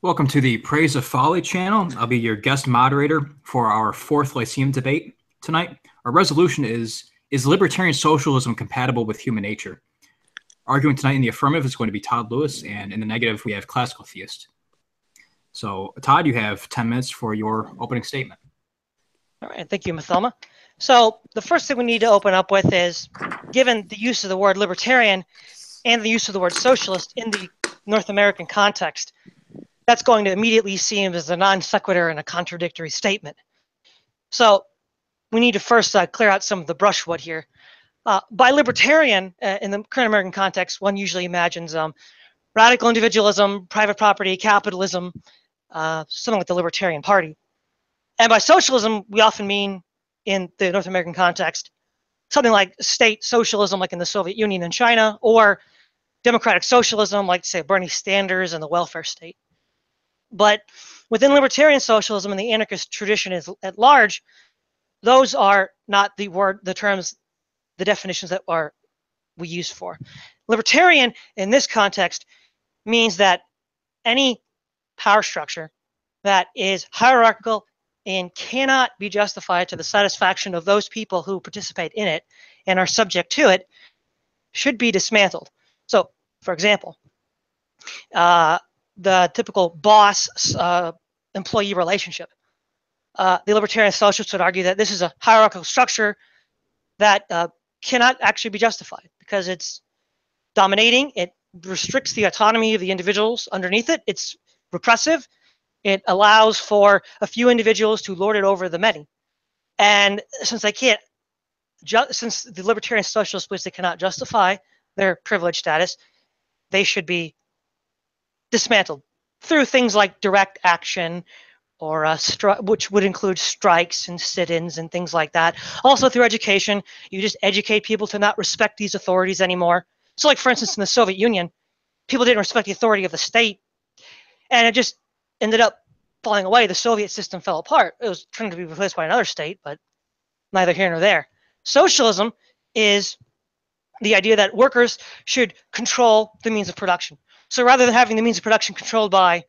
Welcome to the Praise of Folly channel. I'll be your guest moderator for our fourth Lyceum debate tonight. Our resolution is Libertarian Socialism compatible with human nature? Arguing tonight in the affirmative is going to be Todd Lewis, and in the negative we have Classical Theist. So, Todd, you have 10 minutes for your opening statement. All right, thank you, Mathoma. So the first thing we need to open up with is, given the use of the word libertarian and the use of the word socialist in the North American context, that's going to immediately seem as a non sequitur and a contradictory statement. So we need to first clear out some of the brushwood here. By libertarian, in the current American context, one usually imagines radical individualism, private property, capitalism, something like the Libertarian Party. And by socialism, we often mean, in the North American context, something like state socialism, like in the Soviet Union and China, or democratic socialism, like, say, Bernie Sanders and the welfare state. But within libertarian socialism and the anarchist tradition at large, those are not the terms, the definitions that we use for. Libertarian in this context means that any power structure that is hierarchical and cannot be justified to the satisfaction of those people who participate in it and are subject to it should be dismantled. So, for example, the typical boss-employee relationship. The libertarian socialists would argue that this is a hierarchical structure that cannot actually be justified because it's dominating, it restricts the autonomy of the individuals underneath it, it's repressive, it allows for a few individuals to lord it over the many. And since since the libertarian socialists believe they cannot justify their privileged status, they should be dismantled through things like direct action, or which would include strikes and sit-ins and things like that. Also through education, you just educate people to not respect these authorities anymore. So like, for instance, in the Soviet Union, people didn't respect the authority of the state, and it just ended up falling away. The Soviet system fell apart. It was trying to be replaced by another state, but neither here nor there. Socialism is the idea that workers should control the means of production. So rather than having the means of production controlled by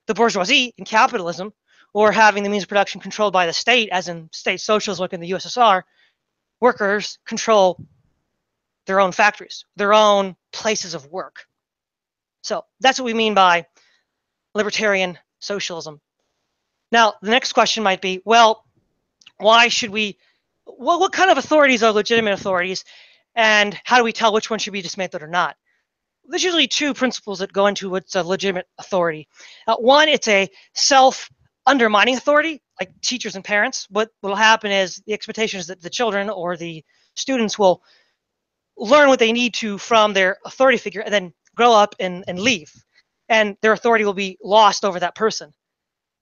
the bourgeoisie in capitalism, or having the means of production controlled by the state, as in state socialism like in the USSR, workers control their own factories, their own places of work. So that's what we mean by libertarian socialism. Now, the next question might be, well, why should we, what kind of authorities are legitimate authorities, and how do we tell which one should be dismantled or not? There's usually two principles that go into what's a legitimate authority. One, it's a self-undermining authority, like teachers and parents. What will happen is the expectation is that the children or the students will learn what they need to from their authority figure and then grow up and leave. And their authority will be lost over that person.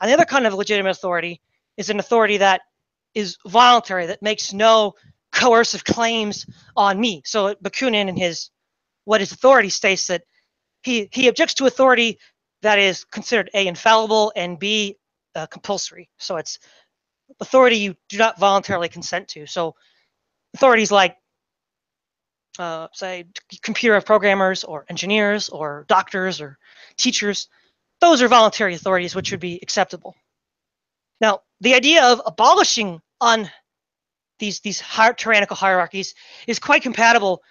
And the other kind of legitimate authority is an authority that is voluntary, that makes no coercive claims on me. So Bakunin in his What is Authority states that he objects to authority that is considered A, infallible, and B, compulsory. So it's authority you do not voluntarily consent to. So authorities like, say, computer programmers or engineers or doctors or teachers, those are voluntary authorities which would be acceptable. Now, the idea of abolishing on these tyrannical hierarchies is quite compatible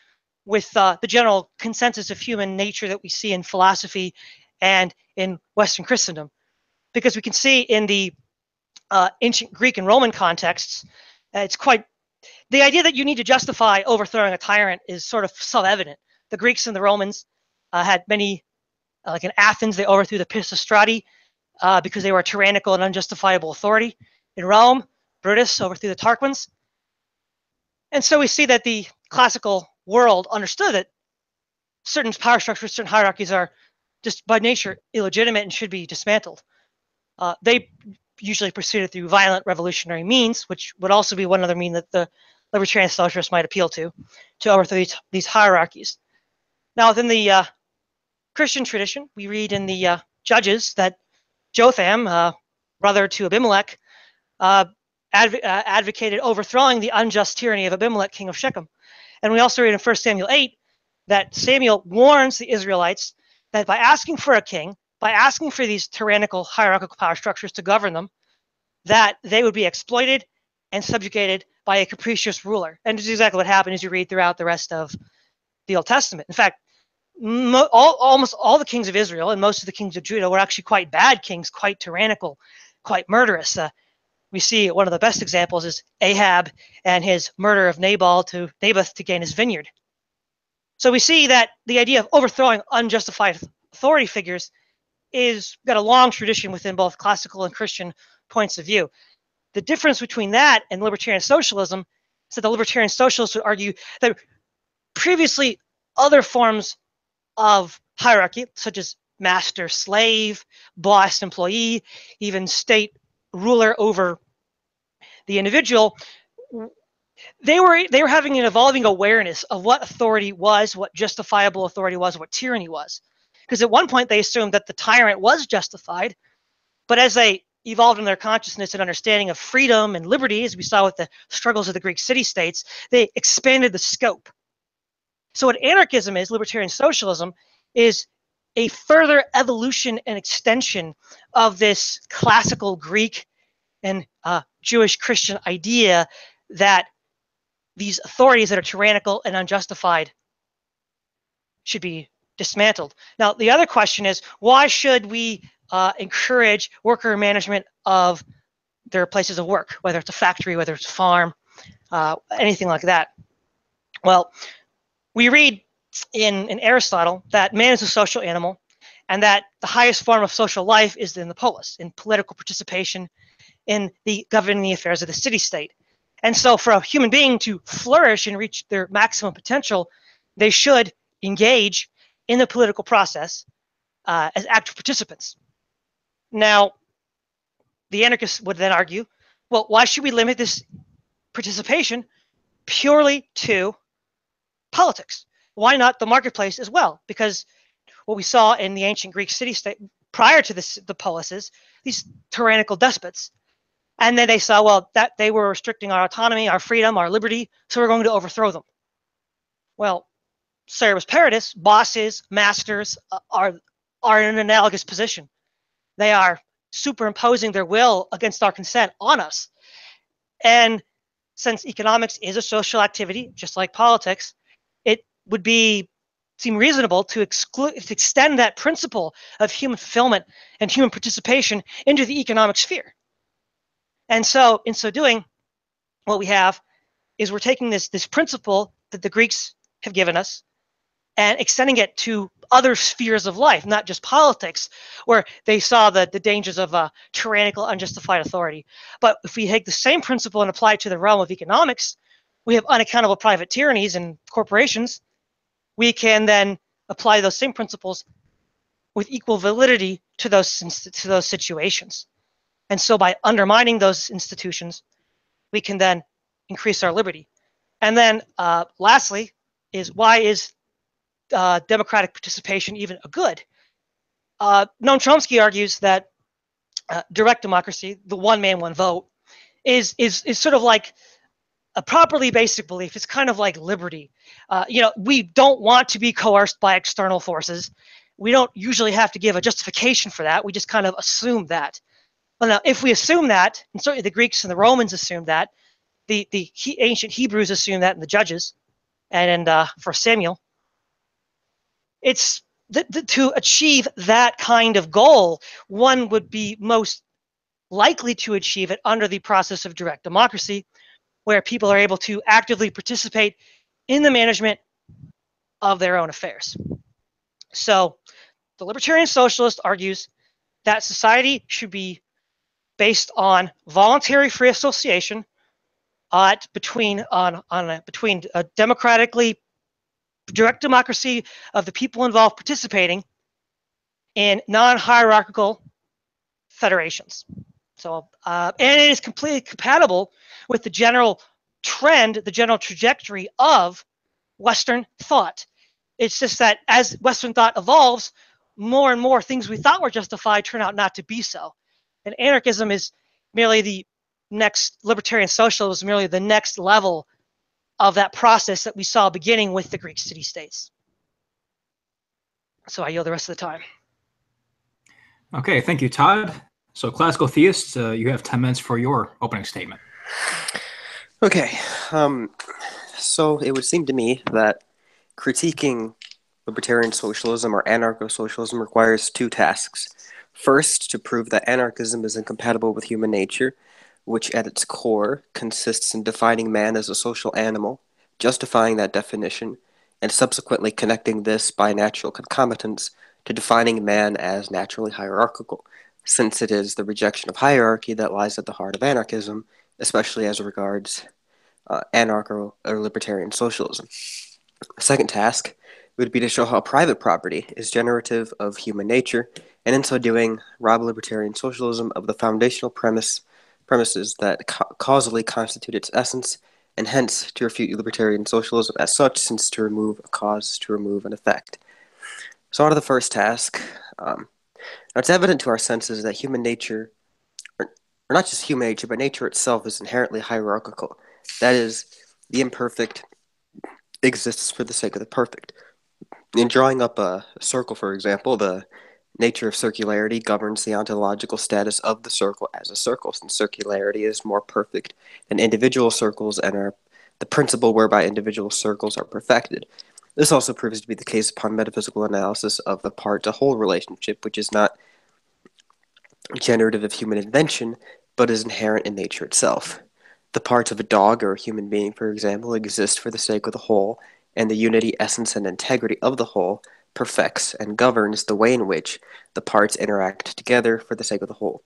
with the general consensus of human nature that we see in philosophy and in Western Christendom. Because we can see in the ancient Greek and Roman contexts, the idea that you need to justify overthrowing a tyrant is sort of self-evident. The Greeks and the Romans had many, like in Athens, they overthrew the Pisistrati because they were a tyrannical and unjustifiable authority. In Rome, Brutus overthrew the Tarquins. And so we see that the classical world understood that certain power structures, certain hierarchies are just by nature illegitimate and should be dismantled. They usually pursued it through violent revolutionary means, which would also be one other mean that the libertarian socialists might appeal to overthrow these hierarchies. Now, within the Christian tradition, we read in the Judges that Jotham, brother to Abimelech, advocated overthrowing the unjust tyranny of Abimelech, king of Shechem. And we also read in 1 Samuel 8 that Samuel warns the Israelites that by asking for a king, by asking for these tyrannical hierarchical power structures to govern them, that they would be exploited and subjugated by a capricious ruler. And this is exactly what happened as you read throughout the rest of the Old Testament. In fact, almost all the kings of Israel and most of the kings of Judah were actually quite bad kings, quite tyrannical, quite murderous. We see one of the best examples is Ahab and his murder of Naboth to gain his vineyard. So we see that the idea of overthrowing unjustified authority figures is got a long tradition within both classical and Christian points of view. The difference between that and libertarian socialism is that the libertarian socialists would argue that previously other forms of hierarchy, such as master-slave, boss-employee, even state ruler over the individual, they were having an evolving awareness of what authority was, what justifiable authority was, what tyranny was. Because at one point they assumed that the tyrant was justified, but as they evolved in their consciousness and understanding of freedom and liberty, as we saw with the struggles of the Greek city-states, they expanded the scope. So what anarchism is, libertarian socialism, is a further evolution and extension of this classical Greek and Jewish Christian idea that these authorities that are tyrannical and unjustified should be dismantled. Now, the other question is, why should we encourage worker management of their places of work, whether it's a factory, whether it's a farm, anything like that? Well, we read in Aristotle that man is a social animal and that the highest form of social life is in the polis, in political participation, in the governing the affairs of the city-state. And so for a human being to flourish and reach their maximum potential, they should engage in the political process as active participants. Now, the anarchists would then argue, well, why should we limit this participation purely to politics? Why not the marketplace as well? Because what we saw in the ancient Greek city-state prior to the polises, these tyrannical despots, and then they saw, well, that they were restricting our autonomy, our freedom, our liberty, so we're going to overthrow them. Well, cerebus paribus, bosses, masters are in an analogous position. They are superimposing their will against our consent on us. And since economics is a social activity, just like politics, it would seem reasonable to extend that principle of human fulfillment and human participation into the economic sphere. And so, in so doing, what we have is we're taking this principle that the Greeks have given us and extending it to other spheres of life, not just politics, where they saw the dangers of tyrannical, unjustified authority. But if we take the same principle and apply it to the realm of economics, we have unaccountable private tyrannies and corporations. We can then apply those same principles with equal validity to those situations. And so by undermining those institutions, we can then increase our liberty. And then lastly is, why is democratic participation even a good? Noam Chomsky argues that direct democracy, the one man, one vote, is sort of like a properly basic belief. It's kind of like liberty. We don't want to be coerced by external forces. We don't usually have to give a justification for that. We just kind of assume that. Well, now, if we assume that, and certainly the Greeks and the Romans assumed that, the ancient Hebrews assumed that in the Judges, and in 1 Samuel, it's to achieve that kind of goal, one would be most likely to achieve it under the process of direct democracy, where people are able to actively participate in the management of their own affairs. So the libertarian socialist argues that society should be based on voluntary free association between democratically direct democracy of the people involved participating in non-hierarchical federations. So, and it is completely compatible with the general trend, the general trajectory of Western thought. It's just that as Western thought evolves, more and more things we thought were justified turn out not to be so. And anarchism is merely the next, libertarian socialism is merely the next level of that process that we saw beginning with the Greek city-states. So I yield the rest of the time. Okay, thank you, Todd. So, Classical Theist, you have 10 minutes for your opening statement. Okay, so it would seem to me that critiquing libertarian socialism or anarcho-socialism requires two tasks. First, to prove that anarchism is incompatible with human nature, which at its core consists in defining man as a social animal, justifying that definition, and subsequently connecting this by natural concomitance to defining man as naturally hierarchical, since it is the rejection of hierarchy that lies at the heart of anarchism, especially as regards anarcho or libertarian socialism. The second task would be to show how private property is generative of human nature, and in so doing, rob libertarian socialism of the foundational premises that causally constitute its essence, and hence to refute libertarian socialism as such, since to remove a cause to remove an effect. So on to the first task. It's evident to our senses that human nature, or not just human nature, but nature itself is inherently hierarchical. That is, the imperfect exists for the sake of the perfect. In drawing up a circle, for example, the nature of circularity governs the ontological status of the circle as a circle, since circularity is more perfect than individual circles and are the principle whereby individual circles are perfected. This also proves to be the case upon metaphysical analysis of the part-to-whole relationship, which is not generative of human invention, but is inherent in nature itself. The parts of a dog or a human being, for example, exist for the sake of the whole, and the unity, essence, and integrity of the whole perfects and governs the way in which the parts interact together for the sake of the whole.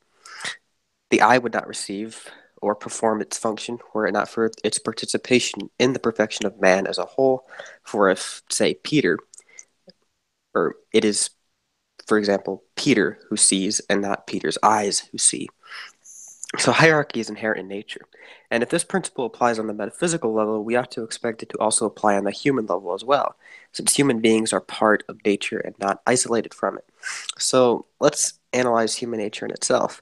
The eye would not receive or perform its function were it not for its participation in the perfection of man as a whole. For if, say, Peter, or it is, for example, Peter who sees and not Peter's eyes who see. So hierarchy is inherent in nature. And if this principle applies on the metaphysical level, we ought to expect it to also apply on the human level as well, since human beings are part of nature and not isolated from it. So let's analyze human nature in itself.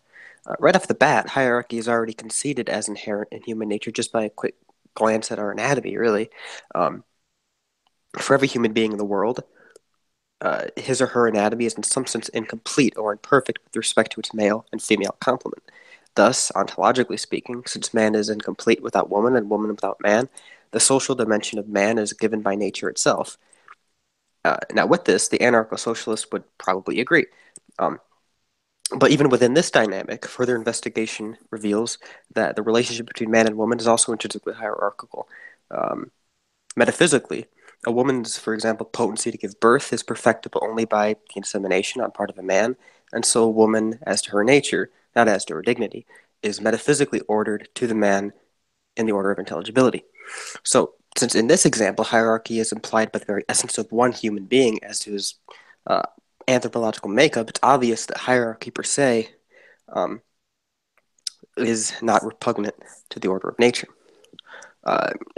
Right off the bat, hierarchy is already conceded as inherent in human nature just by a quick glance at our anatomy, really. For every human being in the world, his or her anatomy is in some sense incomplete or imperfect with respect to its male and female complement. Thus, ontologically speaking, since man is incomplete without woman and woman without man, the social dimension of man is given by nature itself. Now, with this, the anarcho-socialist would probably agree. But even within this dynamic, further investigation reveals that the relationship between man and woman is also intrinsically hierarchical. Metaphysically, a woman's, for example, potency to give birth is perfectible only by the insemination on part of a man, and so a woman, as to her nature, not as to her dignity, is metaphysically ordered to the man in the order of intelligibility. So, since in this example, hierarchy is implied by the very essence of one human being as to his anthropological makeup, it's obvious that hierarchy per se is not repugnant to the order of nature.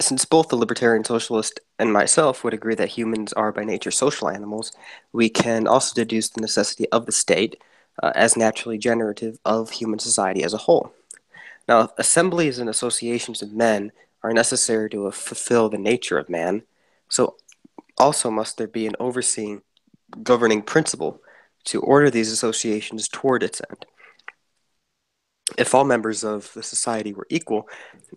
Since both the libertarian socialist and myself would agree that humans are by nature social animals, we can also deduce the necessity of the state as naturally generative of human society as a whole. Now, assemblies and associations of men are necessary to fulfill the nature of man, so also must there be an overseeing, governing principle to order these associations toward its end. If all members of the society were equal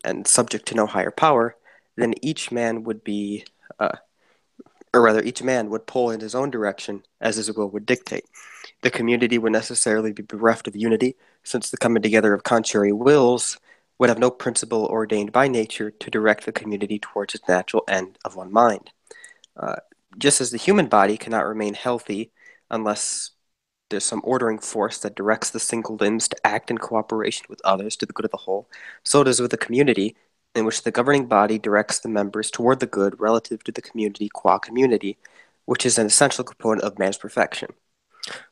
and subject to no higher power, then each man would be, or rather, each man would pull in his own direction as his will would dictate. The community would necessarily be bereft of unity, since the coming together of contrary wills would have no principle ordained by nature to direct the community towards its natural end of one mind. Just as the human body cannot remain healthy unless there's some ordering force that directs the single limbs to act in cooperation with others to the good of the whole, so it is with the community, in which the governing body directs the members toward the good relative to the community qua community, which is an essential component of man's perfection.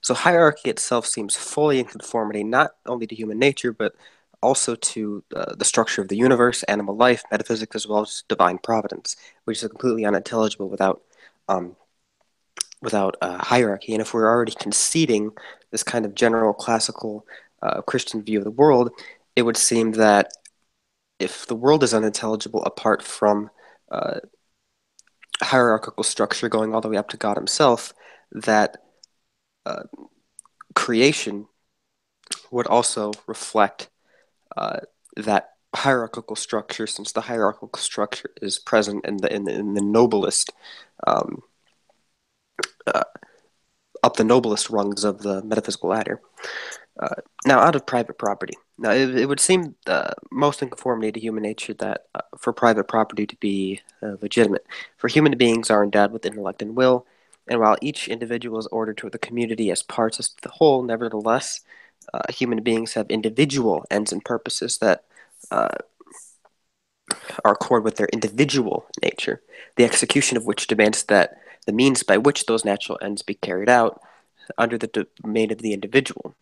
So hierarchy itself seems fully in conformity not only to human nature, but also to the structure of the universe, animal life, metaphysics, as well as divine providence, which is completely unintelligible without hierarchy. And if we're already conceding this kind of general classical Christian view of the world, it would seem that if the world is unintelligible apart from hierarchical structure going all the way up to God himself, that creation would also reflect that hierarchical structure, since the hierarchical structure is present in the noblest up the noblest rungs of the metaphysical ladder. Now, out of private property. Now, it would seem most in conformity to human nature that for private property to be legitimate. For human beings are endowed with intellect and will, and while each individual is ordered to the community as parts of the whole, nevertheless, human beings have individual ends and purposes that are accord with their individual nature, the execution of which demands that the means by which those natural ends be carried out under the domain of the individual.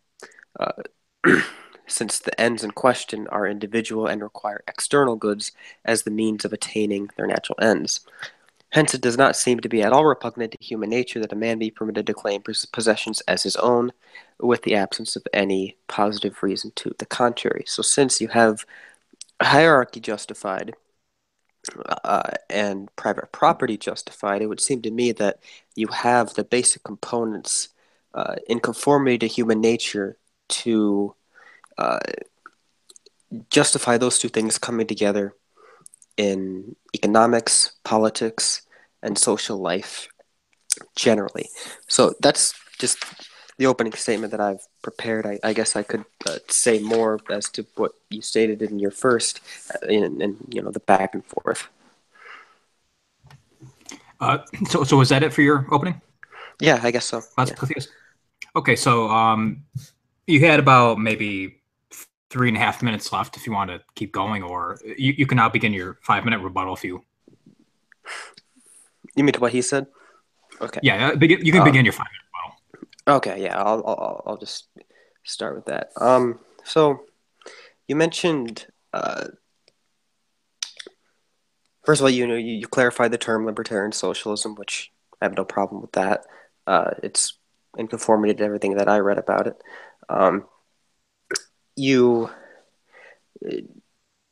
Since the ends in question are individual and require external goods as the means of attaining their natural ends. Hence, it does not seem to be at all repugnant to human nature that a man be permitted to claim possessions as his own, with the absence of any positive reason to the contrary. So, since you have hierarchy justified and private property justified, it would seem to me that you have the basic components in conformity to human nature to justify those two things coming together in economics, politics, and social life generally. So that's just the opening statement that I've prepared. I guess I could say more as to what you stated in your first, and the back and forth. So was that it for your opening? Yeah, I guess so. Classical Theist? Okay, so you had about maybe 3.5 minutes left if you want to keep going, or you can now begin your 5-minute rebuttal if you. You mean to what he said? Okay. Yeah, you can begin your 5-minute rebuttal. Okay, yeah, I'll just start with that. So you mentioned first of all, you clarified the term libertarian socialism, which I have no problem with that. It's in conformity to everything that I read about it. You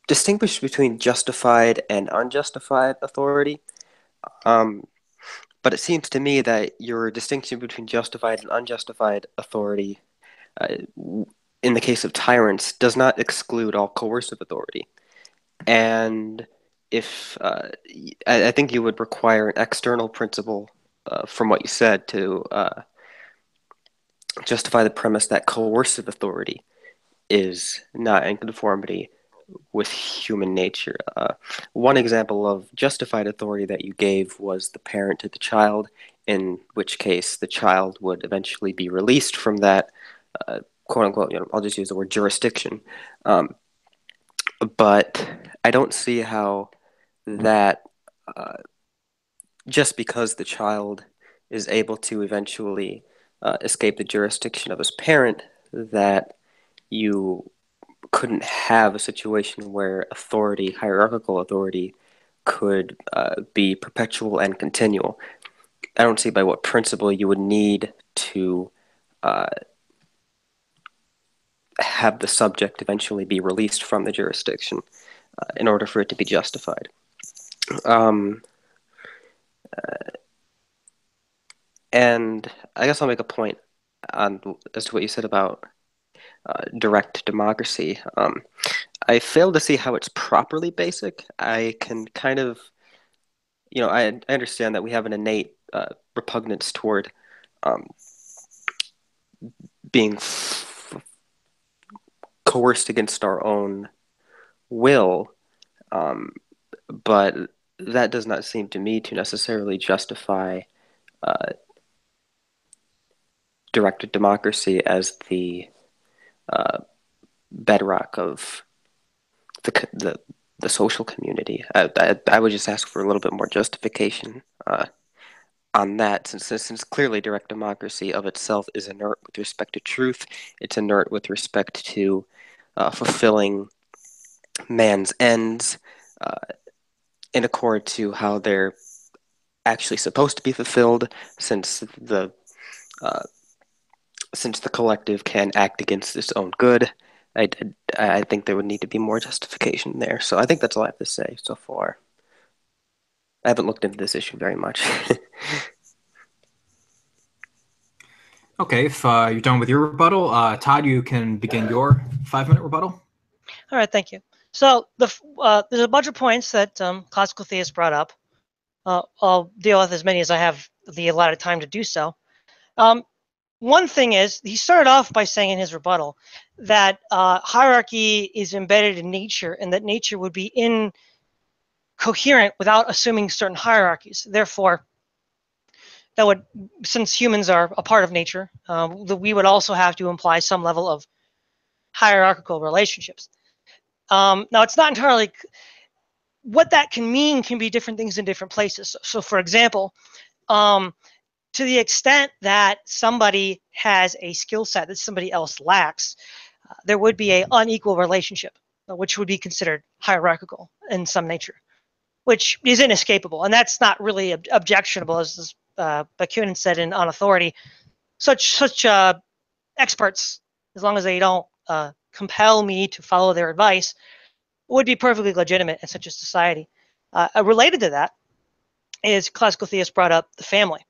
distinguish between justified and unjustified authority, but it seems to me that your distinction between justified and unjustified authority, in the case of tyrants, does not exclude all coercive authority. And if I think you would require an external principle from what you said to justify the premise that coercive authority is not in conformity with human nature. One example of justified authority that you gave was the parent to the child, in which case the child would eventually be released from that quote unquote, I'll just use the word jurisdiction. But I don't see how that just because the child is able to eventually escape the jurisdiction of his parent, that you couldn't have a situation where authority, hierarchical authority, could be perpetual and continual. I don't see by what principle you would need to have the subject eventually be released from the jurisdiction in order for it to be justified. And I guess I'll make a point as to what you said about direct democracy. I fail to see how it's properly basic. I can kind of, I understand that we have an innate repugnance toward being coerced against our own will, but that does not seem to me to necessarily justify direct democracy as the bedrock of the social community. I would just ask for a little bit more justification on that, since clearly direct democracy of itself is inert with respect to truth. It's inert with respect to fulfilling man's ends in accord to how they're actually supposed to be fulfilled, since the collective can act against its own good. I think there would need to be more justification there. So I think that's all I have to say so far. I haven't looked into this issue very much. Okay, if you're done with your rebuttal, Todd, you can begin your 5-minute rebuttal. All right, thank you. So there's a bunch of points that Classical Theist brought up. I'll deal with as many as I have the allotted time to do so. One thing is, he started off by saying in his rebuttal that hierarchy is embedded in nature and that nature would be incoherent without assuming certain hierarchies. Therefore, that would, since humans are a part of nature, we would also have to imply some level of hierarchical relationships. Now, it's not entirely what that can mean. Can be different things in different places. So for example, to the extent that somebody has a skill set that somebody else lacks, there would be an unequal relationship, which would be considered hierarchical in some nature, which is inescapable. And that's not really objectionable, as Bakunin said in On Authority. Such experts, as long as they don't compel me to follow their advice, would be perfectly legitimate in such a society. Related to that is Classical Theist brought up the family.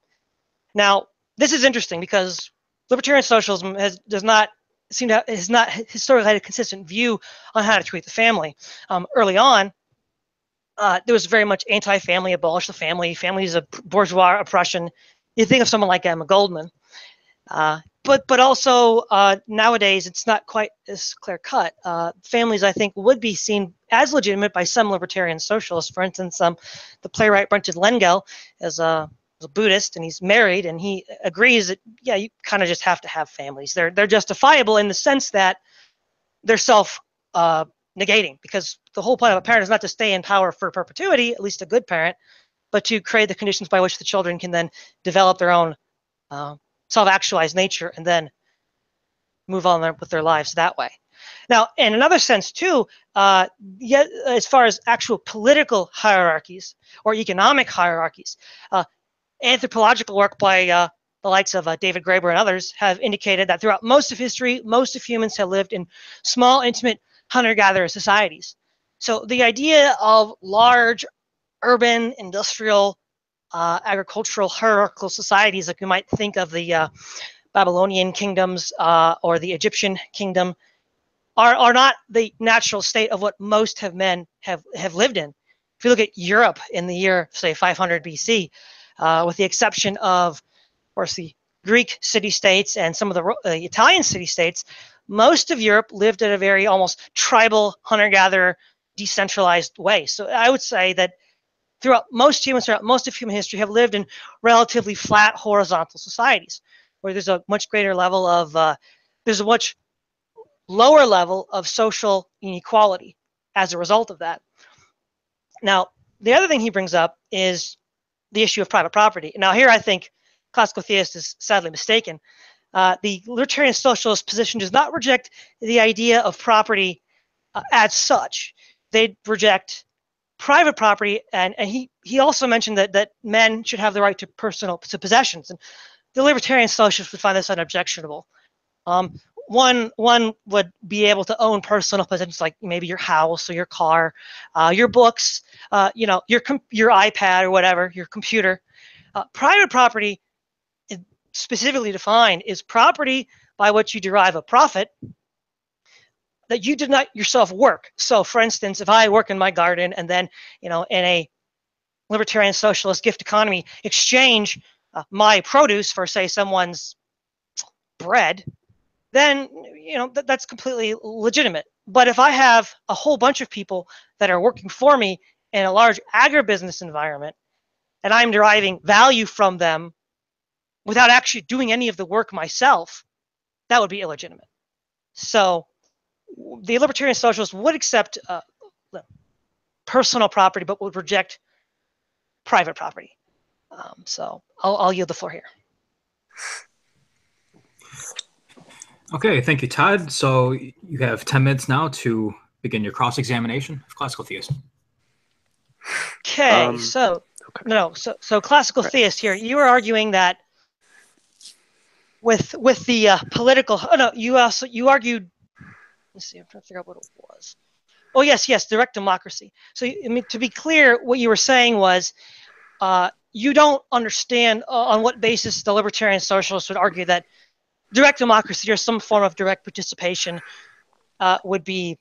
Now, this is interesting because libertarian socialism has not historically had a consistent view on how to treat the family. Early on, there was very much anti-family, abolish the family. Family is a bourgeois oppression. You think of someone like Emma Goldman. But also nowadays it's not quite as clear cut. Families, I think, would be seen as legitimate by some libertarian socialists. For instance, the playwright Brenton Lengel is a Buddhist, and he's married, and he agrees that yeah, you kind of just have to have families. They're justifiable in the sense that they're self negating, because the whole point of a parent is not to stay in power for perpetuity, at least a good parent, but to create the conditions by which the children can then develop their own self-actualized nature and then move on with their lives that way. Now, in another sense too, yet as far as actual political hierarchies or economic hierarchies, anthropological work by the likes of David Graeber and others have indicated that throughout most of history, most of humans have lived in small, intimate hunter-gatherer societies. So the idea of large, urban, industrial, agricultural, hierarchical societies, like you might think of the Babylonian kingdoms or the Egyptian kingdom, are not the natural state of what most of men have lived in. If you look at Europe in the year, say, 500 BC, with the exception of course, the Greek city-states and some of the Italian city-states, most of Europe lived in a very almost tribal, hunter-gatherer, decentralized way. So I would say that throughout most of human history have lived in relatively flat, horizontal societies, where there's a much greater level of, there's a much lower level of social inequality as a result of that. Now, the other thing he brings up is the issue of private property. Now, here I think Classical Theist is sadly mistaken. The Libertarian Socialist position does not reject the idea of property as such. They reject private property, and he also mentioned that men should have the right to possessions, and the Libertarian Socialists would find this unobjectionable. One would be able to own personal possessions, like maybe your house or your car, your books, your iPad or whatever, your computer. Private property, specifically defined, is property by which you derive a profit that you did not yourself work. So, for instance, if I work in my garden and then, in a libertarian socialist gift economy, exchange my produce for, say, someone's bread, then that's completely legitimate. But if I have a whole bunch of people that are working for me in a large agribusiness environment, and I'm deriving value from them without actually doing any of the work myself, that would be illegitimate. So the Libertarian Socialists would accept personal property, but would reject private property. So I'll yield the floor here. Okay, thank you, Todd. So you have 10 minutes now to begin your cross-examination of Classical Theist. Okay, so Classical Theist here, you were arguing that with the political. Oh no, you argued. Let's see, I'm trying to figure out what it was. Oh yes, direct democracy. So I mean, to be clear, what you were saying was you don't understand on what basis the Libertarian Socialists would argue that direct democracy or some form of direct participation would be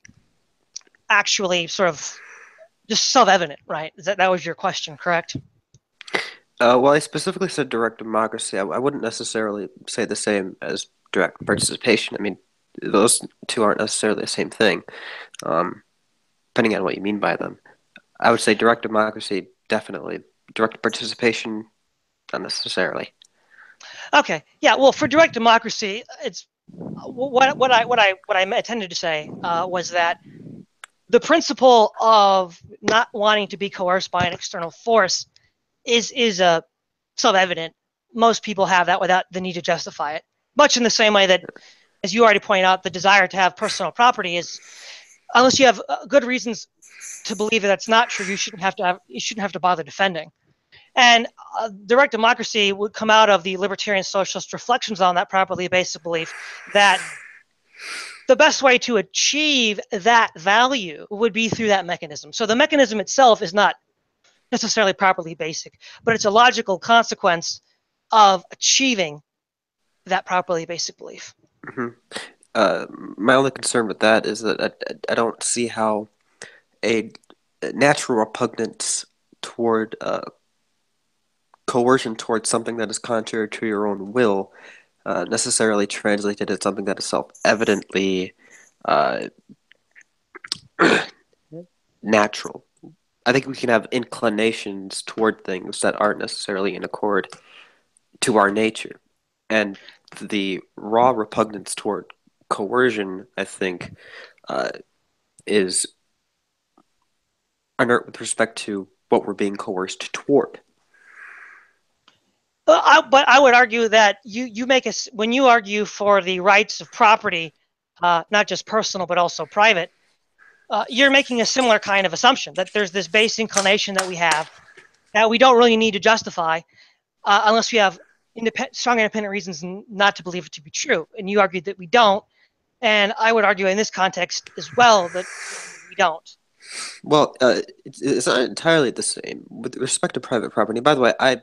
actually sort of just self-evident, right? That was your question, correct? Well, I specifically said direct democracy. I wouldn't necessarily say the same as direct participation. I mean, those two aren't necessarily the same thing, depending on what you mean by them. I would say direct democracy, definitely. Direct participation, not necessarily. Okay, yeah. Well, for direct democracy, it's what I intended to say was that the principle of not wanting to be coerced by an external force is self-evident. Most people have that without the need to justify it. Much in the same way that, as you already pointed out, the desire to have personal property is, unless you have good reasons to believe that that's not true, you shouldn't have to bother defending. And direct democracy would come out of the libertarian socialist reflections on that properly basic belief that the best way to achieve that value would be through that mechanism. So the mechanism itself is not necessarily properly basic, but it's a logical consequence of achieving that properly basic belief. My only concern with that is that I don't see how a natural repugnance toward coercion towards something that is contrary to your own will necessarily translated as something that is self-evidently natural. I think we can have inclinations toward things that aren't necessarily in accord to our nature. And the raw repugnance toward coercion, I think, is inert with respect to what we're being coerced toward. But I would argue that you make when you argue for the rights of property, not just personal but also private, you're making a similar kind of assumption that there's this base inclination that we have that we don't really need to justify unless we have strong independent reasons not to believe it to be true. And you argued that we don't, and I would argue in this context as well that we don't. Well, it's not entirely the same with respect to private property. By the way, I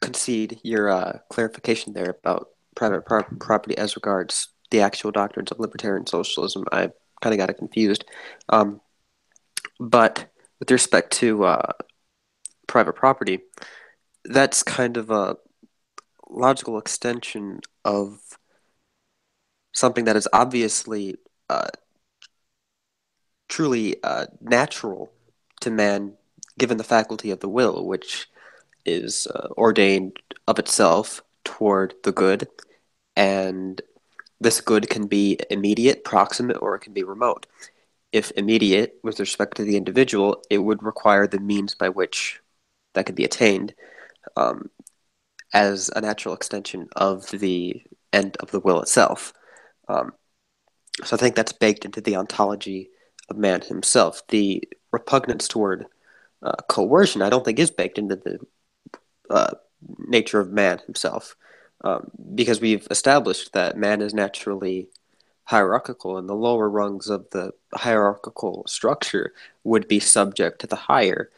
concede your clarification there about private property as regards the actual doctrines of libertarian socialism. I kind of got it confused. But with respect to private property, that's kind of a logical extension of something that is obviously truly natural to man, given the faculty of the will, which is ordained of itself toward the good, and this good can be immediate, proximate, or it can be remote. If immediate, with respect to the individual, it would require the means by which that could be attained as a natural extension of the end of the will itself. So I think that's baked into the ontology of man himself. The repugnance toward coercion, I don't think, is baked into the nature of man himself, because we've established that man is naturally hierarchical, and the lower rungs of the hierarchical structure would be subject to the higher,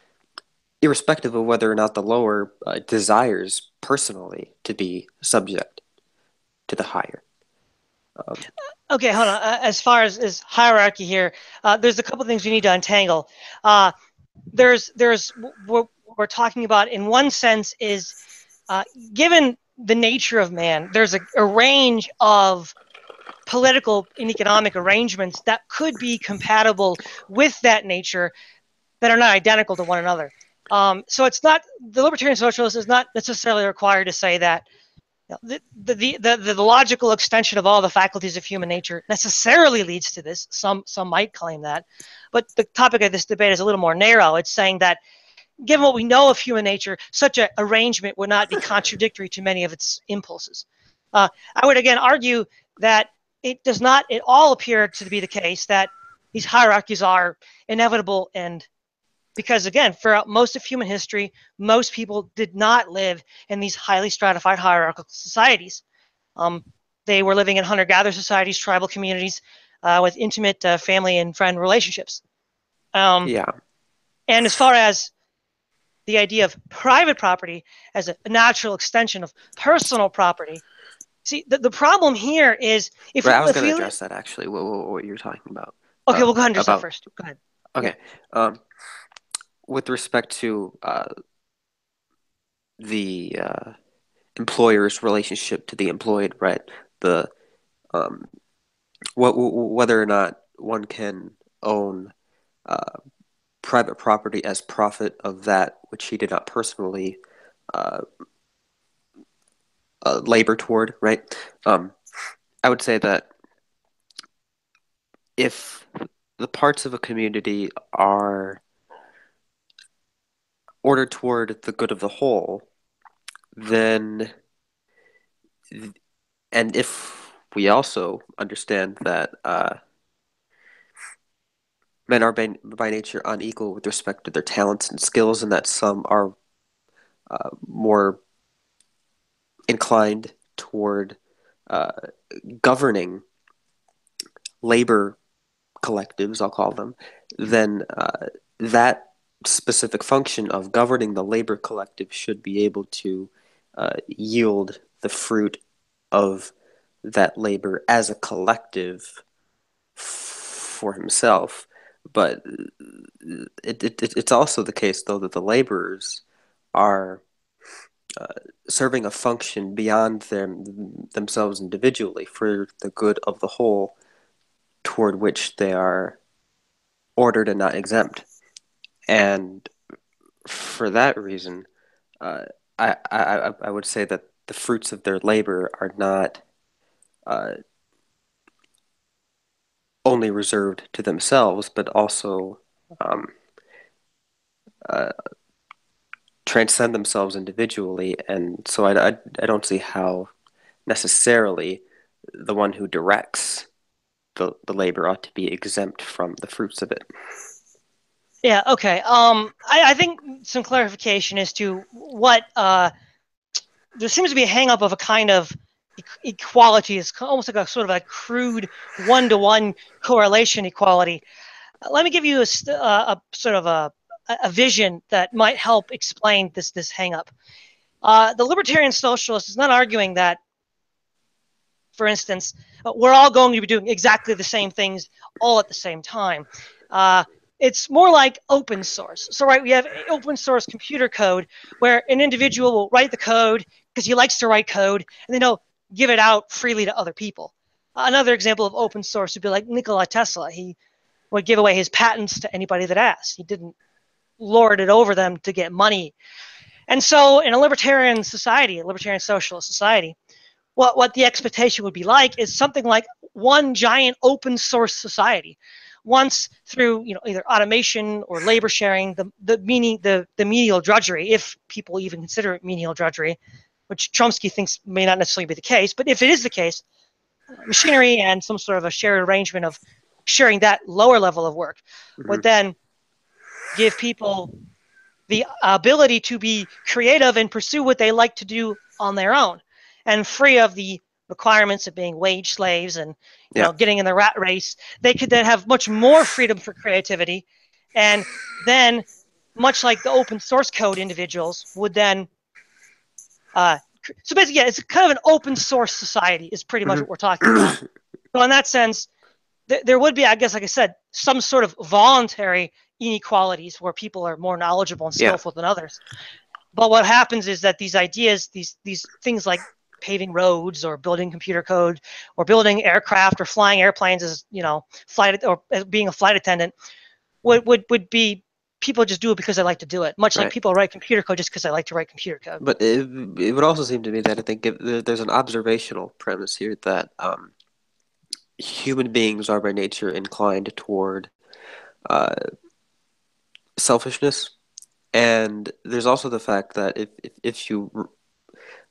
irrespective of whether or not the lower desires personally to be subject to the higher. Okay, hold on. As far as hierarchy here, there's a couple things we need to untangle. There's what we're talking about in one sense is given the nature of man, there's a range of political and economic arrangements that could be compatible with that nature that are not identical to one another. So it's not, the libertarian socialist is not necessarily required to say that the logical extension of all the faculties of human nature necessarily leads to this. Some might claim that, but the topic of this debate is a little more narrow. It's saying that given what we know of human nature, such an arrangement would not be contradictory to many of its impulses. I would again argue that it does not at all appear to be the case that these hierarchies are inevitable, and because again, throughout most of human history, most people did not live in these highly stratified hierarchical societies. They were living in hunter-gatherer societies, tribal communities, with intimate family and friend relationships. Yeah. And as far as the idea of private property as a natural extension of personal property, See, the problem here is Right, I was going to address that actually. What you're talking about. Okay, we'll go ahead and address that first. Go ahead. Okay. Yeah. With respect to the employer's relationship to the employed, right? The whether or not one can own private property as profit of that which he did not personally uh, labor toward, right? I would say that if the parts of a community are ordered toward the good of the whole, then, and if we also understand that men are by nature unequal with respect to their talents and skills, and that some are more inclined toward uh, governing labor collectives, I'll call them, then that specific function of governing the labor collective should be able to yield the fruit of that labor as a collective for himself. But it's also the case, though, that the laborers are serving a function beyond themselves individually for the good of the whole, toward which they are ordered and not exempt. And for that reason, I would say that the fruits of their labor are not only reserved to themselves, but also transcend themselves individually. And so I don't see how necessarily the one who directs the labor ought to be exempt from the fruits of it. Yeah, okay. I think some clarification as to what there seems to be a hang-up of a kind of equality. It's almost like a sort of a crude one-to-one correlation equality. Let me give you a sort of a vision that might help explain this hang-up. The libertarian socialist is not arguing that, for instance, we're all going to be doing exactly the same things all at the same time. It's more like open source. So, right, we have open source computer code where an individual will write the code because he likes to write code, and then he'll give it out freely to other people. Another example of open source would be like Nikola Tesla. He would give away his patents to anybody that asked. He didn't lord it over them to get money. And so in a libertarian society, a libertarian socialist society, what the expectation would be like is something like one giant open source society. Once through either automation or labor sharing, the menial drudgery, if people even consider it menial drudgery, which Chomsky thinks may not necessarily be the case, but if it is the case, machinery and some sort of a shared arrangement of sharing that lower level of work would then give people the ability to be creative and pursue what they like to do on their own, and free of the requirements of being wage slaves and getting in the rat race. They could then have much more freedom for creativity, and then, much like the open source code individuals would then so basically, yeah, it's kind of an open source society is pretty much what we're talking about. So in that sense, there would be, I guess, like I said, some sort of voluntary inequalities where people are more knowledgeable and skillful than others. But what happens is that these ideas, these things like paving roads or building computer code or building aircraft or flying airplanes as flight or as being a flight attendant would be people just do it because they like to do it, much like people write computer code just because they like to write computer code. But it would also seem to me that I think there's an observational premise here that human beings are by nature inclined toward selfishness, and there's also the fact that if you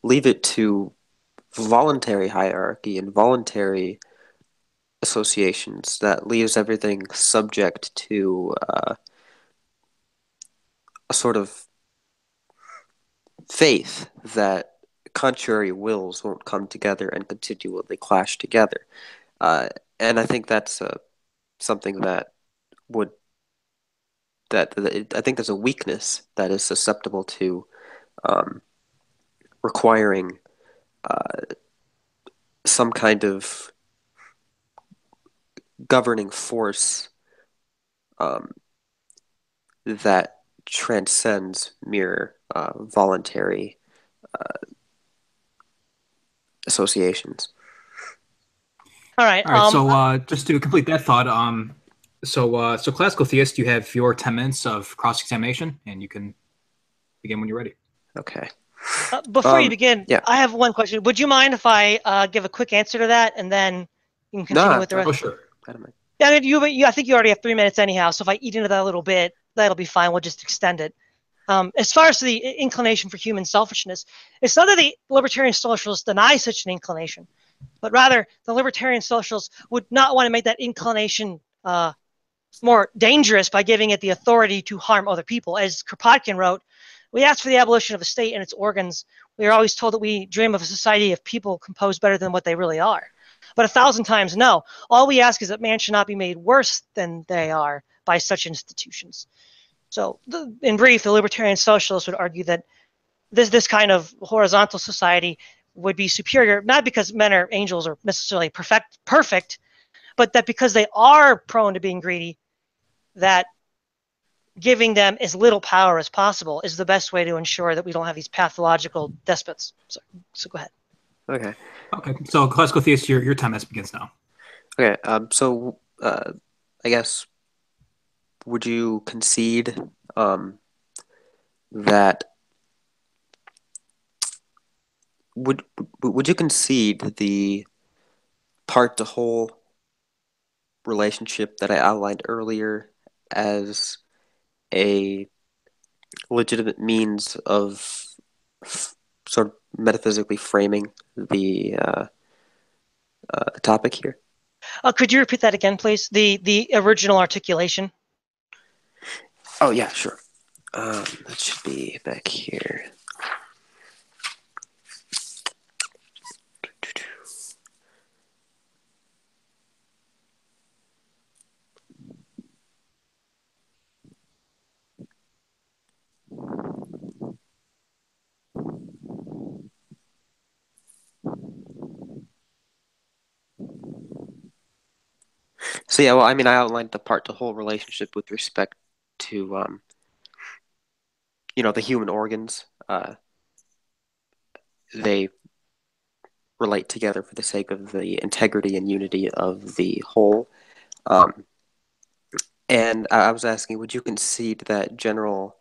leave it to voluntary hierarchy and voluntary associations, that leaves everything subject to a sort of faith that contrary wills won't come together and continually clash together. And I think that's something that would I think there's a weakness that is susceptible to requiring some kind of governing force that transcends mere voluntary associations. All right. All right. So just to complete that thought, so classical theist, you have your 10 minutes of cross-examination, and you can begin when you're ready. Okay. Before you begin, yeah. I have one question. Would you mind if I give a quick answer to that, and then you can continue with the rest? Oh, sure. Yeah, I mean, I think you already have 3 minutes anyhow. So if I eat into that a little bit, that'll be fine. We'll just extend it. As far as the inclination for human selfishness, it's not that the libertarian socialists deny such an inclination, but rather the libertarian socialists would not want to make that inclination more dangerous by giving it the authority to harm other people. As Kropotkin wrote, we ask for the abolition of the state and its organs. We are always told that we dream of a society of people composed better than what they really are. But 1,000 times no. All we ask is that man should not be made worse than they are by such institutions. So, in brief, the libertarian socialists would argue that this kind of horizontal society would be superior, not because men are angels or necessarily perfect, but that because they are prone to being greedy, that giving them as little power as possible is the best way to ensure that we don't have these pathological despots. So go ahead. Okay. Okay. So classical theist, your time begins now. Okay. I guess, would you concede that would you concede the part to whole relationship that I outlined earlier as a legitimate means of sort of metaphysically framing the topic here? Could you repeat that again, please? The original articulation. Oh yeah, sure. That should be back here. So yeah, well, I mean, I outlined the part to whole relationship with respect to the human organs. They relate together for the sake of the integrity and unity of the whole. And I was asking, would you concede that general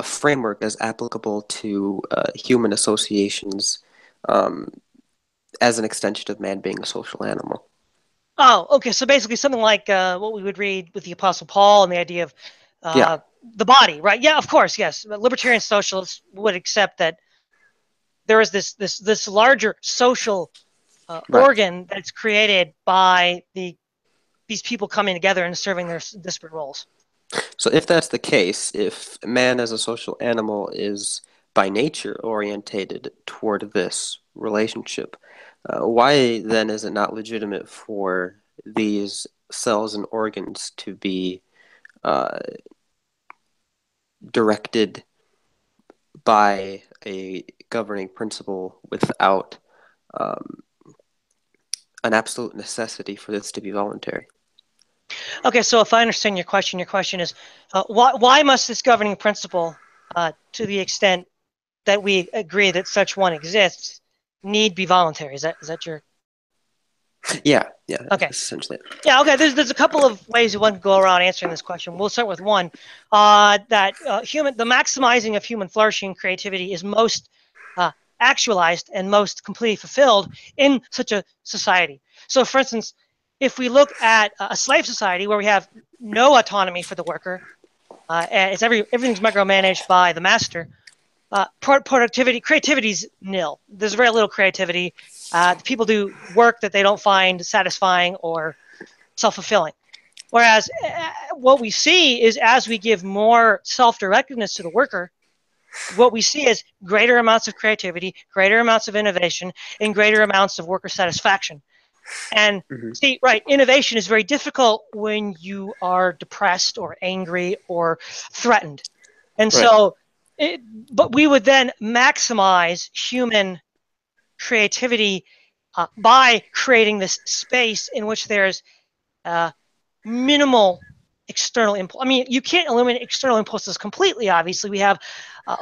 framework as applicable to human associations as an extension of man being a social animal? Oh, okay. So basically something like what we would read with the Apostle Paul and the idea of the body, right? Yeah, of course, yes. Libertarian socialists would accept that there is this larger social organ that's created by these people coming together and serving their disparate roles. So if that's the case, if man as a social animal is by nature orientated toward this relationship, why then is it not legitimate for these cells and organs to be directed by a governing principle without an absolute necessity for this to be voluntary? Okay, so if I understand your question is why must this governing principle, to the extent that we agree that such one exists, need be voluntary? Is that your? Yeah. Okay. Essentially. Yeah. Okay. There's a couple of ways one can go around answering this question. We'll start with one that the maximizing of human flourishing and creativity is most actualized and most completely fulfilled in such a society. So, for instance, if we look at a slave society where we have no autonomy for the worker, and everything's micromanaged by the master, creativity is nil. There's very little creativity. People do work that they don't find satisfying or self-fulfilling. Whereas what we see is as we give more self-directedness to the worker, what we see is greater amounts of creativity, greater amounts of innovation, and greater amounts of worker satisfaction. And see, right, innovation is very difficult when you are depressed or angry or threatened. And so, but we would then maximize human creativity by creating this space in which there's minimal external impulse. I mean, you can't eliminate external impulses completely, obviously. We have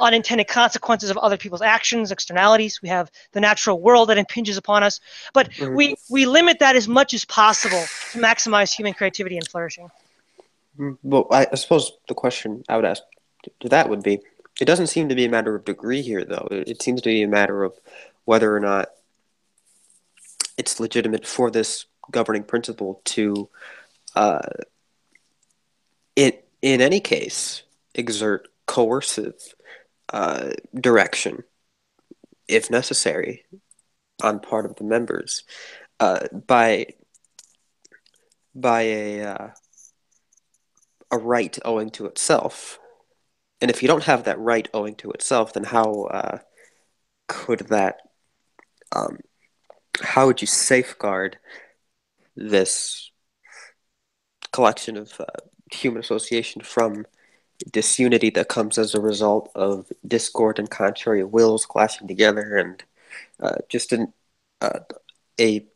unintended consequences of other people's actions, externalities. We have the natural world that impinges upon us. But we limit that as much as possible to maximize human creativity and flourishing. Well, I suppose the question I would ask to that would be, it doesn't seem to be a matter of degree here, though. It seems to be a matter of whether or not it's legitimate for this governing principle to, in any case, exert coercive direction, if necessary, on part of the members by a right owing to itself. And if you don't have that right owing to itself, then how could that? How would you safeguard this collection of human association from disunity that comes as a result of discord and contrary wills clashing together, and just a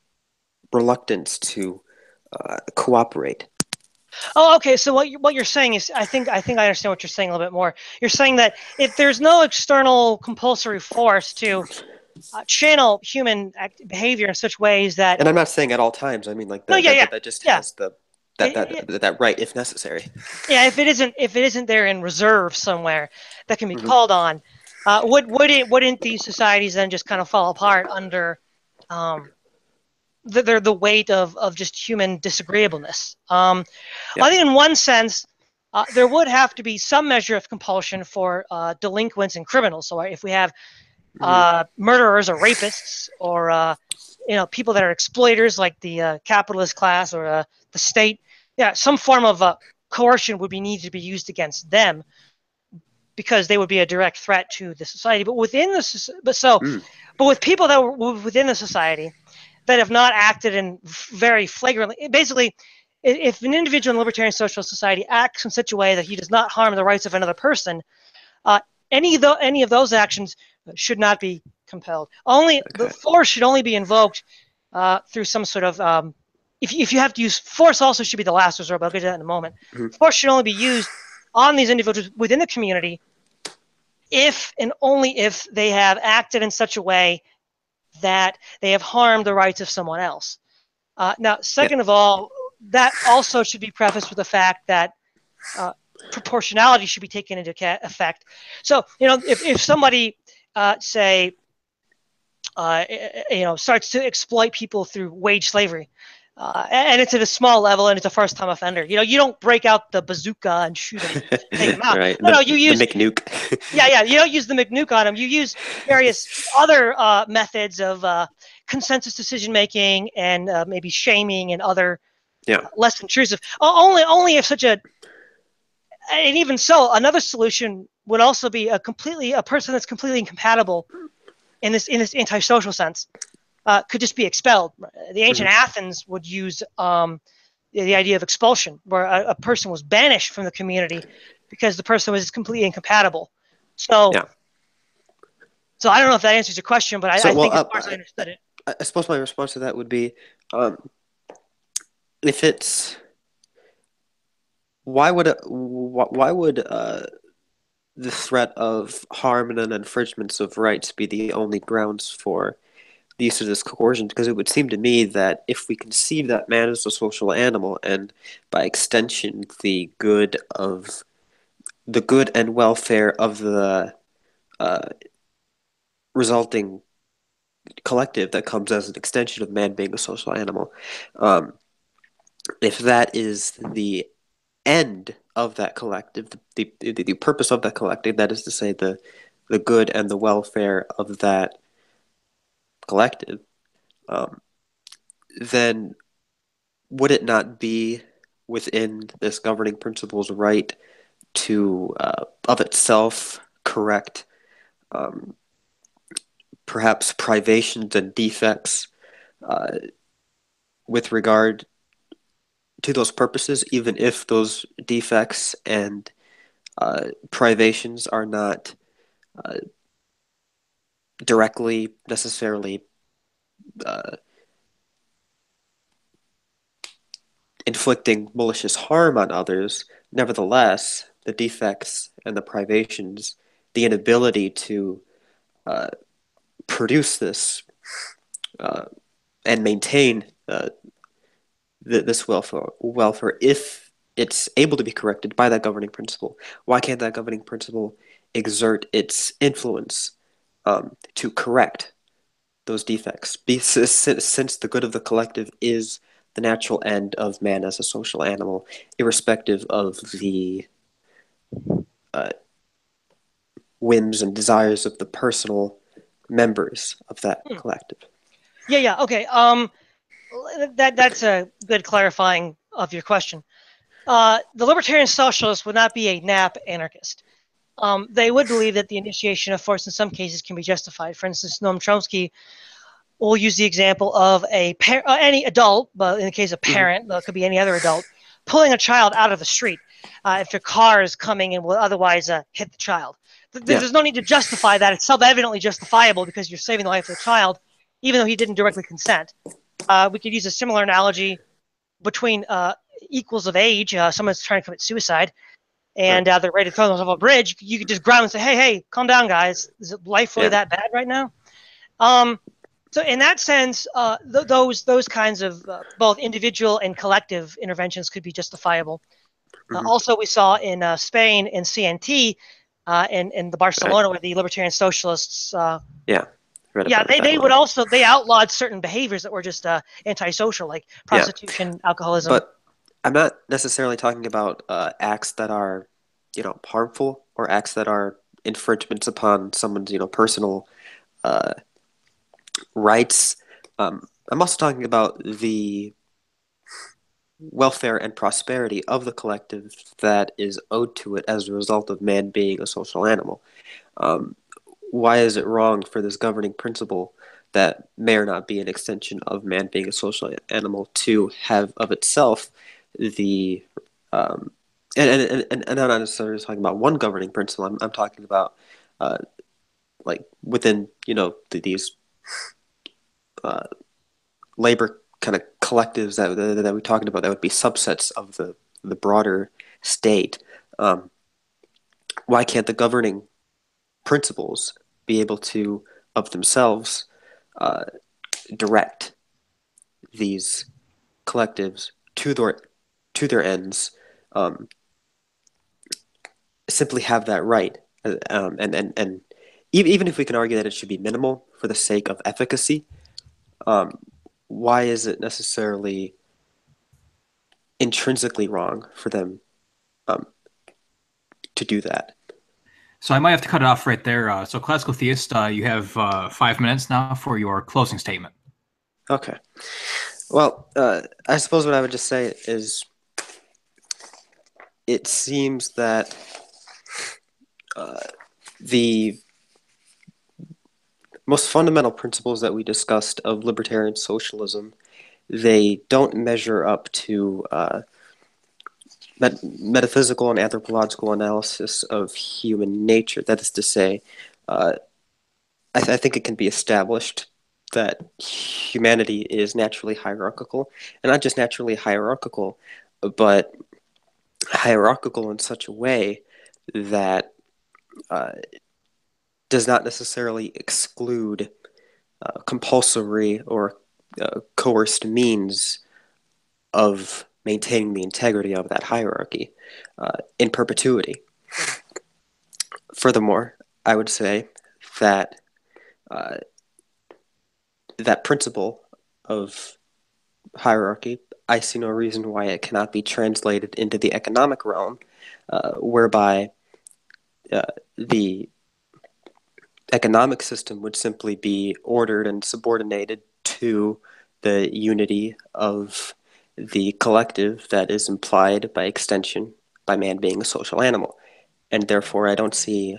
reluctance to cooperate? Oh, okay. So what you're saying is, I think I understand what you're saying a little bit more. You're saying that if there's no external compulsory force to channel human behavior in such ways that, and I'm not saying at all times. I mean, like that just has that right if necessary. Yeah, if it isn't there in reserve somewhere that can be called on, wouldn't these societies then just kind of fall apart under the weight of just human disagreeableness? I think in one sense, there would have to be some measure of compulsion for delinquents and criminals. So if we have murderers or rapists or people that are exploiters like the capitalist class or the state, some form of coercion would need to be used against them because they would be a direct threat to the society. But with people that were within the society that have not acted in very flagrantly, basically, if an individual in a libertarian social society acts in such a way that he does not harm the rights of another person, any of those actions should not be compelled. The force should only be invoked through some sort of if you have to use force, also should be the last resort. But I'll get to that in a moment. Force should only be used on these individuals within the community if and only if they have acted in such a way that they have harmed the rights of someone else. Now, second of all, that also should be prefaced with the fact that proportionality should be taken into effect. So, if somebody say, starts to exploit people through wage slavery, and it's at a small level and it's a first-time offender, you don't break out the bazooka and shoot him, take him out. Right. You use the McNuke. you don't use the McNuke on him. You use various other methods of consensus decision-making and maybe shaming and other less intrusive. Only if such a, and even so, another solution would also be a person that's completely incompatible in this antisocial sense could just be expelled. The ancient Athens would use the idea of expulsion, where a person was banished from the community because the person was completely incompatible. So, so I don't know if that answers your question, but I think as far as I understood it. I suppose my response to that would be, if it's, why would the threat of harm and infringements of rights be the only grounds for the use of this coercion? Because it would seem to me that if we conceive that man as a social animal, and by extension the good and welfare of the resulting collective that comes as an extension of man being a social animal, if that is the end of that collective, the purpose of that collective, that is to say the good and the welfare of that collective, then would it not be within this governing principle's right to of itself correct perhaps privations and defects with regard to those purposes, even if those defects and privations are not directly necessarily inflicting malicious harm on others. Nevertheless, the defects and the privations, the inability to produce this and maintain this welfare, if it's able to be corrected by that governing principle, why can't that governing principle exert its influence to correct those defects? Since the good of the collective is the natural end of man as a social animal, irrespective of the whims and desires of the personal members of that collective. Yeah. Okay. That's a good clarifying of your question. The libertarian socialist would not be a nap anarchist. They would believe that the initiation of force in some cases can be justified. For instance, Noam Chomsky will use the example of any adult, but in the case of parent, it could be any other adult, pulling a child out of the street if your car is coming and will otherwise hit the child. There's no need to justify that. It's self-evidently justifiable because you're saving the life of the child, even though he didn't directly consent. We could use a similar analogy between equals of age. Someone's trying to commit suicide, and they're ready to throw themselves off a bridge. You could just grab them and say, hey, calm down, guys. Is life really that bad right now? So in that sense, those kinds of both individual and collective interventions could be justifiable. Also, we saw in Spain in CNT, in the Barcelona, where the Libertarian Socialists, they would also, they outlawed certain behaviors that were just antisocial, like prostitution, alcoholism. But I'm not necessarily talking about acts that are, harmful, or acts that are infringements upon someone's, personal rights. I'm also talking about the welfare and prosperity of the collective that is owed to it as a result of man being a social animal. Why is it wrong for this governing principle that may or not be an extension of man being a social animal to have of itself the and I'm not necessarily talking about one governing principle. I'm talking about like within these labor kind of collectives that we're talking about, that would be subsets of the broader state. Why can't the governing principles be able to, of themselves, direct these collectives to their ends? Simply have that right, and even if we can argue that it should be minimal for the sake of efficacy, why is it necessarily intrinsically wrong for them to do that? So I might have to cut it off right there. So Classical Theist, you have 5 minutes now for your closing statement. Okay. Well, I suppose what I would just say is it seems that the most fundamental principles that we discussed of libertarian socialism, they don't measure up to metaphysical and anthropological analysis of human nature. That is to say, I think it can be established that humanity is naturally hierarchical, and not just naturally hierarchical, but hierarchical in such a way that does not necessarily exclude compulsory or coerced means of maintaining the integrity of that hierarchy in perpetuity. Furthermore, I would say that that principle of hierarchy, I see no reason why it cannot be translated into the economic realm, whereby the economic system would simply be ordered and subordinated to the unity of the collective that is implied by extension by man being a social animal. And therefore, I don't see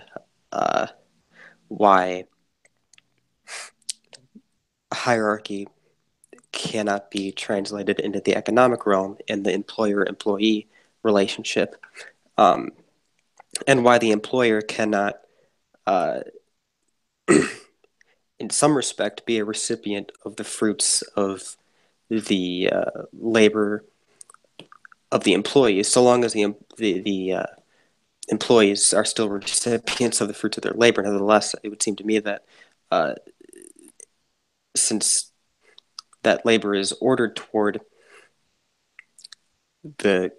why hierarchy cannot be translated into the economic realm in the employer-employee relationship, and why the employer cannot in some respect be a recipient of the fruits of the labor of the employees, so long as the employees are still recipients of the fruits of their labor. Nevertheless, it would seem to me that since that labor is ordered toward the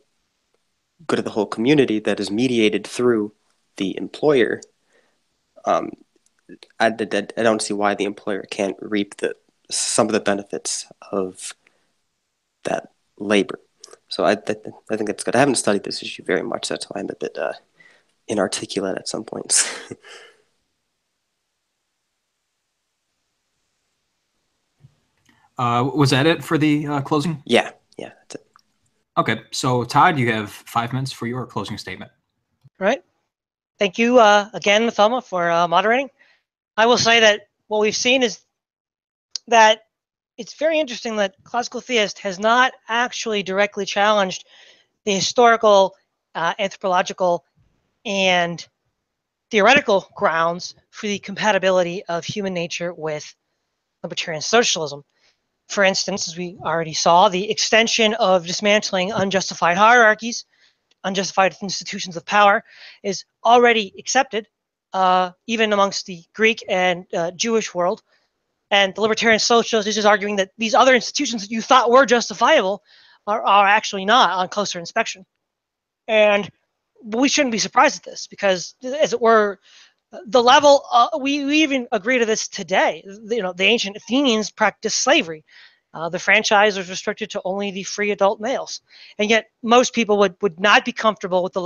good of the whole community, that is mediated through the employer, I don't see why the employer can't reap some of the benefits of that labor. So I think that's good. I haven't studied this issue very much. That's why I'm a bit inarticulate at some points. Was that it for the closing? Yeah, that's it. Okay, so Todd, you have 5 minutes for your closing statement. Right. Thank you again, Mathoma, for moderating. I will say that what we've seen is that it's very interesting that Classical Theist has not actually directly challenged the historical, anthropological, and theoretical grounds for the compatibility of human nature with libertarian socialism. For instance, as we already saw, the extension of dismantling unjustified hierarchies, unjustified institutions of power, is already accepted, even amongst the Greek and Jewish world. And the libertarian socialist is just arguing that these other institutions that you thought were justifiable are actually not on closer inspection. And we shouldn't be surprised at this because, as it were, the level, we even agree to this today. The ancient Athenians practiced slavery. The franchise was restricted to only the free adult males. And yet most people would not be comfortable with the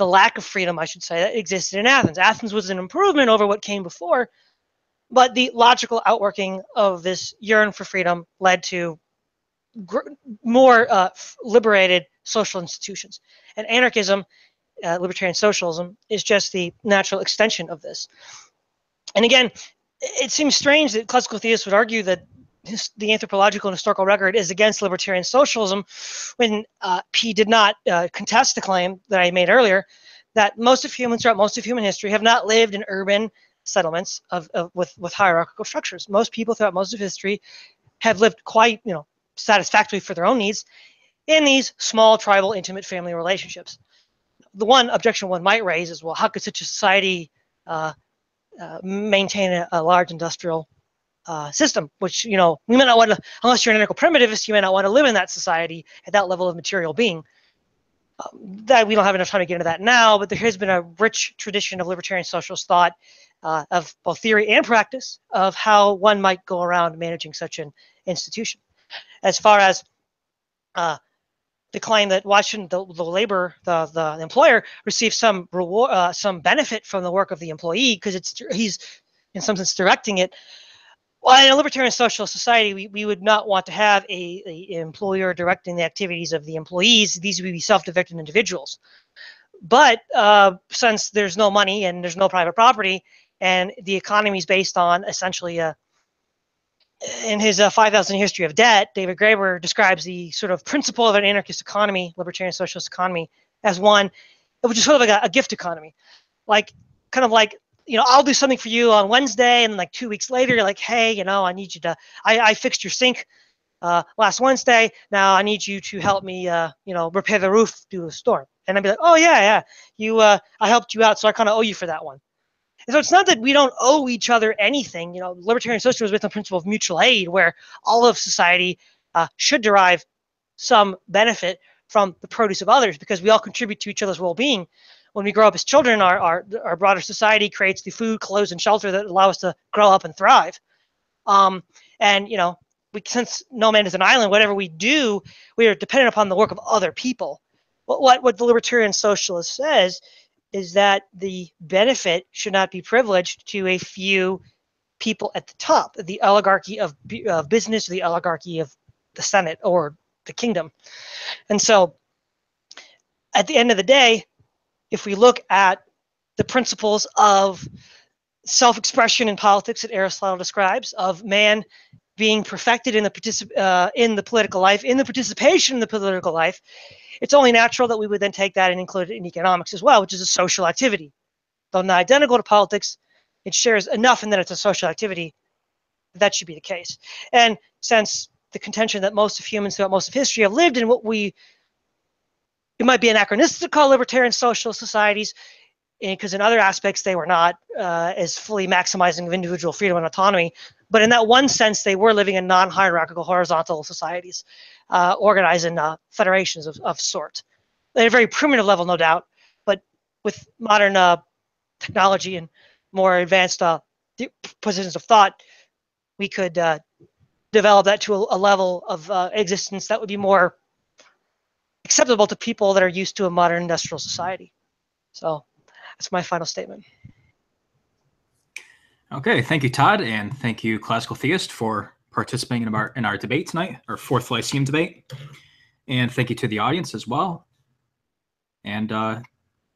lack of freedom, I should say, that existed in Athens. Athens was an improvement over what came before, but the logical outworking of this yearn for freedom led to more liberated social institutions. And anarchism, libertarian socialism, is just the natural extension of this. And again, it seems strange that classical theists would argue that the anthropological and historical record is against libertarian socialism when P did not contest the claim that I made earlier that most of humans throughout most of human history have not lived in urban settlements with hierarchical structures. Most people throughout most of history have lived quite satisfactorily for their own needs in these small tribal intimate family relationships. The one objection one might raise is, well, how could such a society maintain a large industrial system, which we may not want to, unless you're an anarcho primitivist, you may not want to live in that society at that level of material being. That we don't have enough time to get into that now, but there has been a rich tradition of libertarian socialist thought, of both theory and practice, of how one might go around managing such an institution. As far as the claim that why shouldn't the employer receive some reward, some benefit from the work of the employee because he's in some sense directing it. Well, in a libertarian socialist society, we would not want to have a employer directing the activities of the employees. These would be self-directed individuals. But since there's no money and there's no private property, and the economy is based on essentially in his 5,000 history of debt, David Graeber describes the sort of principle of an anarchist economy, libertarian socialist economy, as one which is sort of like a gift economy, kind of like I'll do something for you on Wednesday, and like 2 weeks later, you're like, hey, I need you to, I fixed your sink last Wednesday. Now I need you to help me, repair the roof due to a storm. And I'd be like, oh yeah, I helped you out, so I kind of owe you for that one. And so it's not that we don't owe each other anything. Libertarian socialism is based on the principle of mutual aid, where all of society should derive some benefit from the produce of others because we all contribute to each other's well-being. When we grow up as children, our broader society creates the food, clothes, and shelter that allow us to grow up and thrive. Since no man is an island, whatever we do, we are dependent upon the work of other people. What the libertarian socialist says is that the benefit should not be privileged to a few people at the top, the oligarchy of business, the oligarchy of the Senate or the kingdom. And so at the end of the day, if we look at the principles of self-expression in politics that Aristotle describes, of man being perfected in the political life, in the participation in the political life, it's only natural that we would then take that and include it in economics as well, which is a social activity. Though not identical to politics, it shares enough in that it's a social activity. That should be the case. And since the contention that most of humans throughout most of history have lived in what we it might be anachronistic to call libertarian socialist societies, because in other aspects they were not as fully maximizing of individual freedom and autonomy. But in that one sense, they were living in non-hierarchical horizontal societies, organized in federations of sort. At a very primitive level, no doubt, but with modern technology and more advanced positions of thought, we could develop that to a level of existence that would be more acceptable to people that are used to a modern industrial society. So that's my final statement. Okay, thank you, Todd, and thank you, Classical Theist, for participating in our debate tonight, our fourth Lyceum debate. And thank you to the audience as well. And I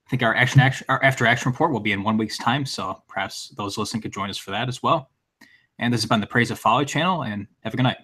think our after action report will be in 1 week's time, so perhaps those listening could join us for that as well. And this has been the Praise of Folly channel, and have a good night.